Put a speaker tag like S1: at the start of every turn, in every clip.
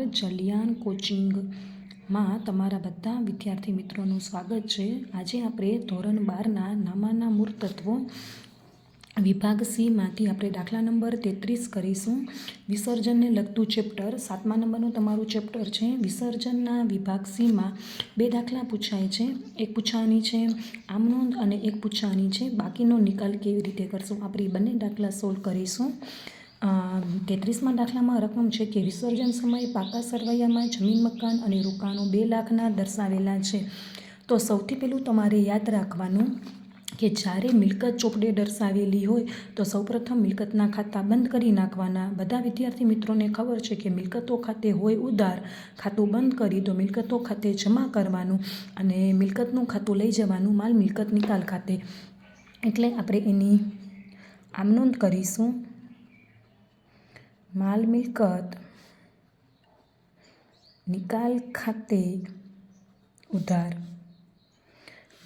S1: જલિયાન કોચિંગમાં તમારા બધા વિદ્યાર્થી મિત્રોનું સ્વાગત છે. આજે આપણે ધોરણ 12ના નામાના મૂળ તત્વો વિભાગ સીમાંથી આપણે દાખલા નંબર 33 કરીશું. વિસર્જનને લગતું ચેપ્ટર 7મા નંબરનું તમારું ચેપ્ટર છે. વિસર્જનના વિભાગ સીમાં 2 દાખલા પૂછાય છે. એક પૂછાવાની છે આમનોંધ અને એક પૂછાવાની છે બાકીનો નિકાલ કેવી રીતે કરશું. આપણે બંને દાખલા સોલ્વ કરીશું. 33મા દાખલામાં રકમ છે કે વિસર્જન સમયે પાકા સરવૈયામાં જમીન મકાન અને રોકાણો 2 લાખના દર્શાવેલા છે. તો સૌથી પહેલું તમારે યાદ રાખવાનું કે જ્યારે મિલકત ચોપડે દર્શાવેલી હોય તો સૌપ્રથમ મિલકતના ખાતા બંધ કરી નાખવાના. બધા વિદ્યાર્થી મિત્રોને ખબર છે કે મિલકતો ખાતે હોય ઉધાર, ખાતું બંધ કરી તો મિલકતો ખાતે જમા કરવાનું અને મિલકતનું ખાતું લઈ જવાનું માલ મિલકત નિકાલ ખાતે. એટલે આપણે એની આમનોંધ કરીશું. માલ મિલકત નિકાલ ખાતે ઉધાર.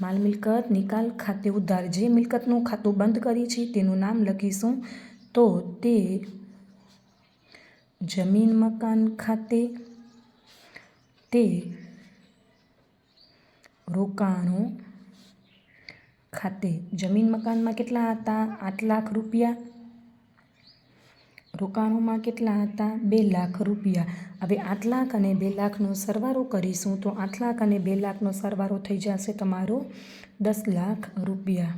S1: માલ મિલકત નિકાલ ખાતે ઉધાર. જે મિલકતનું ખાતું બંધ કરી છે તેનું નામ લખીશું. તો તે જમીન મકાન ખાતે, તે રોકાણો ખાતે. જમીન મકાનમાં કેટલા હતા? 8 લાખ રૂપિયા. રોકાણોમાં કેટલા હતા? 2 લાખ રૂપિયા. હવે 8 લાખ અને 2 લાખનો સરવાળો કરીશું તો 8 લાખ અને 2 લાખનો સરવાળો થઈ જશે તમારો 10 લાખ રૂપિયા.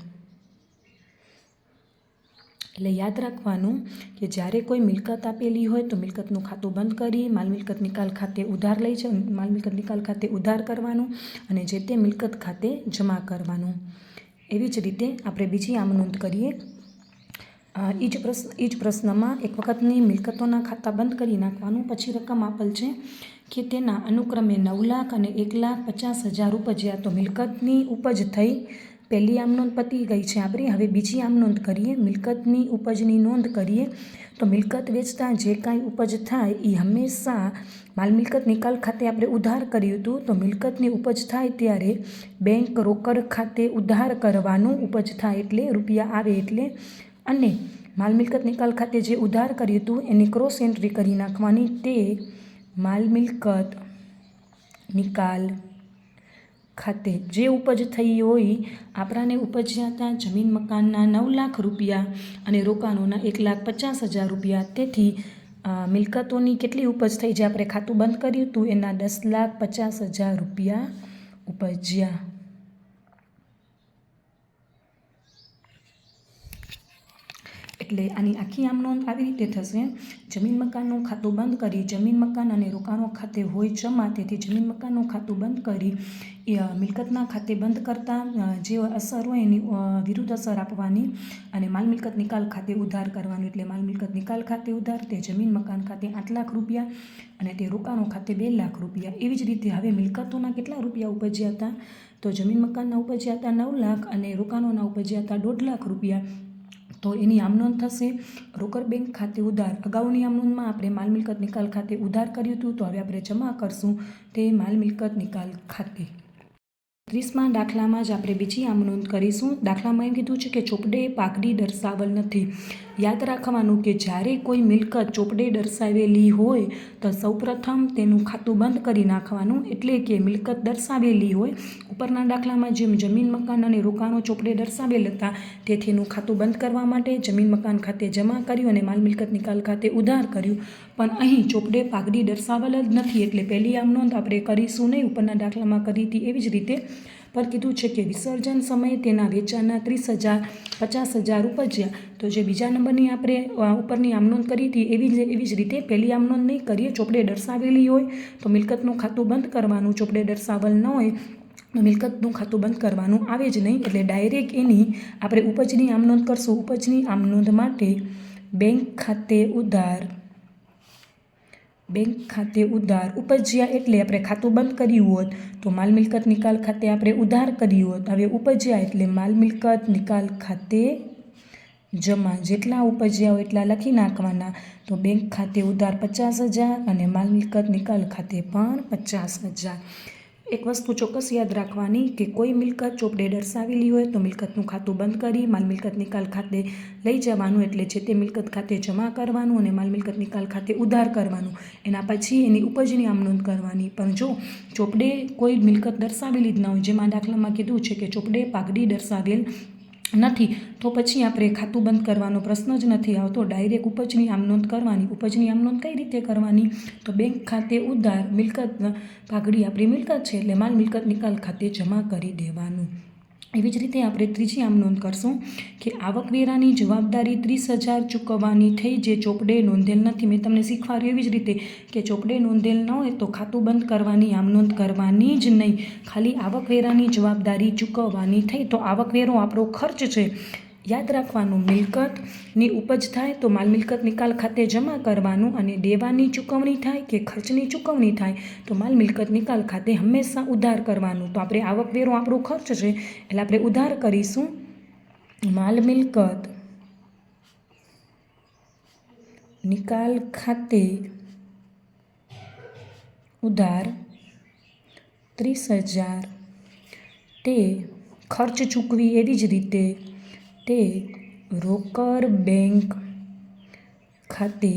S1: એટલે યાદ રાખવાનું કે જ્યારે કોઈ મિલકત આપેલી હોય તો મિલકતનું ખાતું બંધ કરી માલ મિલકત નિકાલ ખાતે ઉધાર લઈ જાય, માલ મિલકત નિકાલ ખાતે ઉધાર કરવાનું અને જે તે મિલકત ખાતે જમા કરવાનું. એવી જ રીતે આપણે બીજી આમનોંધ કરીએ. એ જ પ્રશ્નમાં એક વખતની મિલકતોના ખાતા બંધ કરી નાખવાનું. પછી રકમ આપેલ છે કે તેના અનુક્રમે 9 લાખ અને 1,50,000 ઉપજ્યા. તો મિલકતની ઉપજ થઈ. પહેલી આમનોંધ પતી ગઈ છે આપણી. હવે બીજી આમનોંધ કરીએ. મિલકતની ઉપજની નોંધ કરીએ. તો મિલકત વેચતા જે કાંઈ ઉપજ થાય એ હંમેશા માલ મિલકત નિકાલ ખાતે આપણે ઉધાર કર્યું હતું. તો મિલકતની ઉપજ થાય ત્યારે બેંક રોકડ ખાતે ઉધાર કરવાનું. ઉપજ થાય એટલે રૂપિયા આવે એટલે. અને માલ મિલકત નિકાલ ખાતે જે ઉધાર કર્યું હતું એની ક્રોસ એન્ટ્રી કરી નાખવાની. તે માલ મિલકત નિકાલ ખાતે જે ઉપજ થઈ હોય, આપણાને ઉપજ્યા હતા જમીન મકાનના 9 લાખ રૂપિયા અને રોકાણોના 1,50,000 રૂપિયા. તેથી મિલકતોની કેટલી ઉપજ થઈ જે આપણે ખાતું બંધ કર્યું હતું એના 10,50,000 રૂપિયા ઉપજ્યા. એટલે આની આખી આમનોંધ આવી રીતે થશે. જમીન મકાનનું ખાતું બંધ કરી જમીન મકાન અને રોકાણો ખાતે હોય જમા. તેથી જમીન મકાનનું ખાતું બંધ કરી મિલકતના ખાતે બંધ કરતાં જે અસર હોય એની વિરુદ્ધ અસર આપવાની અને માલ મિલકત નિકાલ ખાતે ઉધાર કરવાનું. એટલે માલ મિલકત નિકાલ ખાતે ઉધાર તે જમીન મકાન ખાતે 8 લાખ રૂપિયા અને તે રોકાણો ખાતે 2 લાખ રૂપિયા. એવી જ રીતે હવે મિલકતોના કેટલા રૂપિયા ઉપજ્યા હતા? તો જમીન મકાનના ઉપજ્યા હતા 9 લાખ અને રોકાણોના ઉપજ્યા હતા 1.5 લાખ રૂપિયા. તો એની આમનોંધ થશે રોકડ બેંક ખાતે ઉધાર. અગાઉની આમનોંધમાં આપણે માલ મિલકત નિકાલ ખાતે ઉધાર કર્યું હતું. તો હવે આપણે જમા કરશું તે માલ મિલકત નિકાલ ખાતે. 30મા દાખલામાં જ આપણે બીજી આમનોંધ કરીશું. દાખલામાં એમ કીધું છે કે ચોપડે પાઘડી દર્શાવેલ નથી. યાદ રાખવાનું કે જ્યારે કોઈ મિલકત ચોપડે દર્શાવેલી હોય તો સૌપ્રથમ તેનું ખાતું બંધ કરી નાખવાનું. એટલે કે મિલકત દર્શાવેલી હોય, ઉપરના દાખલામાં જેમ જમીન મકાન અને રોકાણો ચોપડે દર્શાવેલ હતા તેથી એનું ખાતું બંધ કરવા માટે જમીન મકાન ખાતે જમા કર્યું અને માલ મિલકત નિકાલ ખાતે ઉધાર કર્યું. પણ અહીં ચોપડે પાઘડી દર્શાવેલ જ નથી એટલે પહેલી આમનોંધ આપણે કરીશું નહીં. ઉપરના દાખલામાં કરી હતી એવી જ રીતે પર કીધું છે કે વિસર્જન સમયે તેના વેચાણના 30,000, 50,000 ઉપજ્યા. તો જે બીજા નંબરની આપણે ઉપરની આમનોંધ કરી હતી એવી જ રીતે પહેલી આમનોંધ નહીં કરીએ. ચોપડે દર્શાવેલી હોય તો મિલકતનું ખાતું બંધ કરવાનું. ચોપડે દર્શાવેલ ન હોય તો મિલકતનું ખાતું બંધ કરવાનું આવે જ નહીં. એટલે ડાયરેક્ટ એની આપણે ઉપજની આમનોંધ કરશું. ઉપજની આમનોંધ માટે બેંક ખાતે ઉધાર. બેંક ખાતે ઉધાર ઉપજ્યા એટલે આપણે ખાતું બંધ કર્યું હોત તો માલ મિલકત નિકાલ ખાતે આપણે ઉધાર કર્યું હોત. હવે ઉપજ્યા એટલે માલ મિલકત નિકાલ ખાતે જમા. જેટલા ઉપજ્યા હોય એટલા લખી નાખવાના. તો બેંક ખાતે ઉધાર 50,000 અને માલ મિલકત નિકાલ ખાતે પણ 50,000. એક વસ્તુ ચોક્કસ યાદ રાખવાની કે કોઈ મિલકત ચોપડે દર્શાવેલી હોય તો મિલકતનું ખાતું બંધ કરી માલ મિલકત નિકાલ ખાતે લઈ જવાનું, એટલે છે તે મિલકત ખાતે જમા કરવાનું અને માલ મિલકત નિકાલ ખાતે ઉધાર કરવાનું. એના પછી એની ઉપજની આમ નોંધ કરવાની. પણ જો ચોપડે કોઈ મિલકત દર્શાવેલી જ ન હોય, જેમાં દાખલામાં કીધું છે કે ચોપડે પાઘડી દર્શાવેલ નથી, તો પછી આપણે ખાતું બંધ કરવાનો પ્રશ્ન જ નથી આવતો. ડાયરેક્ટ ઉપજની આમ નોંધ કરવાની. ઉપજની આમ નોંધ કઈ રીતે કરવાની? તો બેંક ખાતે ઉધાર, મિલકત પાઘડી આપણી મિલકત છે એટલે માલ મિલકત નિકાલ ખાતે જમા કરી દેવાનું. એવી જ રીતે આપણે ત્રીજી આમ નોંધ કરશું કે આવકવેરાની જવાબદારી 30,000 ચૂકવવાની થઈ જે ચોપડે નોંધેલ નથી. મેં તમને શીખવાડ્યું એવી જ રીતે કે ચોપડે નોંધેલ ન હોય તો ખાતું બંધ કરવાની આમ નોંધ કરવાની જ નહીં. ખાલી આવકવેરાની જવાબદારી ચૂકવવાની થઈ. તો આવકવેરો આપણો ખર્ચ છે. યાદ રાખવાનું, મિલકતની ઉપજ થાય તો માલ મિલકત નિકાલ ખાતે જમા કરવાનું અને દેવાની ચૂકવણી થાય કે ખર્ચની ચૂકવણી થાય તો માલ મિલકત નિકાલ ખાતે હંમેશા ઉધાર કરવાનું. તો આપણે આવકવેરો આપણો ખર્ચ છે એટલે આપણે ઉધાર કરીશું. માલ મિલકત નિકાલ ખાતે ઉધાર 30,000 તે ખર્ચ ચૂકવી એવી જ રીતે તે રોકડ બેંક ખાતે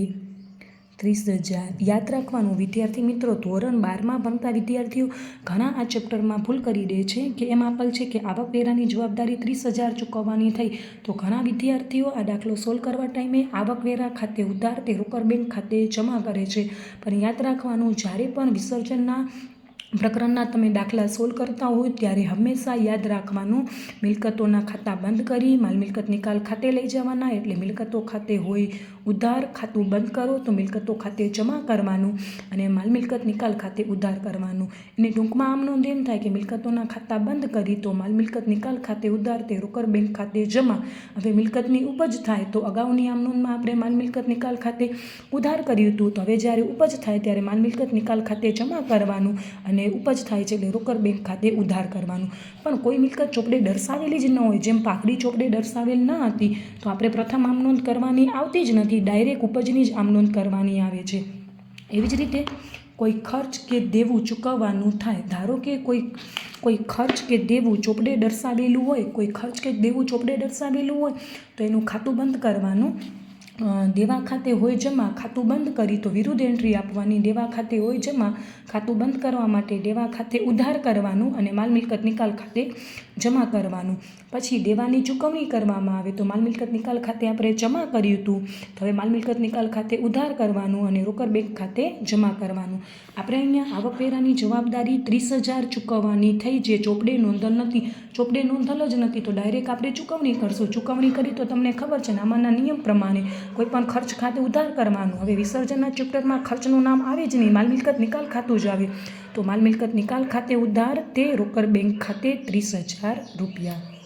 S1: 30,000. યાદ રાખવાનું વિદ્યાર્થી મિત્રો, ધોરણ 12માં ભણતા વિદ્યાર્થીઓ ઘણા આ ચેપ્ટરમાં ભૂલ કરી દે છે કે એમ આપેલ છે કે આવકવેરાની જવાબદારી 30,000 ચૂકવવાની થઈ. તો ઘણા વિદ્યાર્થીઓ આ દાખલો સોલ્વ કરવા ટાઈમે આવકવેરા ખાતે ઉધાર તે રોકડ બેંક ખાતે જમા કરે છે. પણ યાદ રાખવાનું, જ્યારે પણ વિસર્જનના પ્રકરણના તમે દાખલા સોલ્વ કરતા હોય ત્યારે હંમેશા યાદ રાખવાનું, મિલકતોના ખાતા બંધ કરી માલ મિલકત નિકાલ ખાતે લઈ જવાના. એટલે મિલકતો ખાતે હોય ઉધાર, ખાતું બંધ કરો તો મિલકતો ખાતે જમા કરવાનું અને માલ મિલકત નિકાલ ખાતે ઉધાર કરવાનું. એને ટૂંકમાં આમ નોંધ એમ થાય કે મિલકતોના ખાતા બંધ કરી તો માલ મિલકત નિકાલ ખાતે ઉધાર તે રોકડ બેંક ખાતે જમા. હવે મિલકતની ઉપજ થાય તો અગાઉની આમ નોંધમાં આપણે માલ મિલકત નિકાલ ખાતે ઉધાર કર્યું હતું, તો હવે જ્યારે ઉપજ થાય ત્યારે માલ મિલકત નિકાલ ખાતે જમા કરવાનું અને ઉપજ થાય છે એટલે રોકડ બેંક ખાતે ઉધાર કરવાનું. પણ કોઈ મિલકત ચોપડે દર્શાવેલી જ ન હોય, જેમ પાઘડી ચોપડે દર્શાવેલ ન હતી, તો આપણે પ્રથમ આમ નોંધ કરવાની આવતી જ નથી. ડાયરેક્ટ ઉપજની જ આમ નોંધ કરવાની આવે છે. એવી જ રીતે કોઈ ખર્ચ કે દેવું ચૂકવવાનું થાય. ધારો કે કોઈ ખર્ચ કે દેવું ચોપડે દર્શાવેલું હોય, કોઈ ખર્ચ કે દેવું ચોપડે દર્શાવેલું હોય તો એનું ખાતું બંધ કરવાનું. દેવા ખાતે હોય જમા, ખાતું બંધ કરી તો વિરુદ્ધ એન્ટ્રી આપવાની. દેવા ખાતે હોય જમા, ખાતું બંધ કરવા માટે દેવા ખાતે ઉધાર કરવાનું અને માલ મિલકત નિકાલ ખાતે જમા કરવાનું. પછી દેવાની ચૂકવણી કરવામાં આવે તો માલ મિલકત નિકાલ ખાતે આપણે જમા કર્યું હતું, તો હવે માલ મિલકત નિકાલ ખાતે ઉધાર કરવાનું અને રોકડ બેંક ખાતે જમા કરવાનું. આપણે અહીંયા આવકવેરાની જવાબદારી 30,000 ચૂકવવાની થઈ જે ચોપડે નોંધલ નથી. ચોપડે નોંધલ જ નથી તો ડાયરેક્ટ આપણે ચૂકવણી કરશું. ચૂકવણી કરી તો તમને ખબર છે ને, આમાંના નિયમ પ્રમાણે કોઈ પણ ખર્ચ ખાતે ઉધાર કરવાનું. હવે વિસર્જનના ચેપ્ટરમાં ખર્ચનું નામ આવે જ નહીં, માલ મિલકત નિકાલ ખાતું જ આવે. તો માલ મિલકત નિકાલ ખાતે ઉધાર તે રોકડ બેંક ખાતે 30,000 રૂપિયા.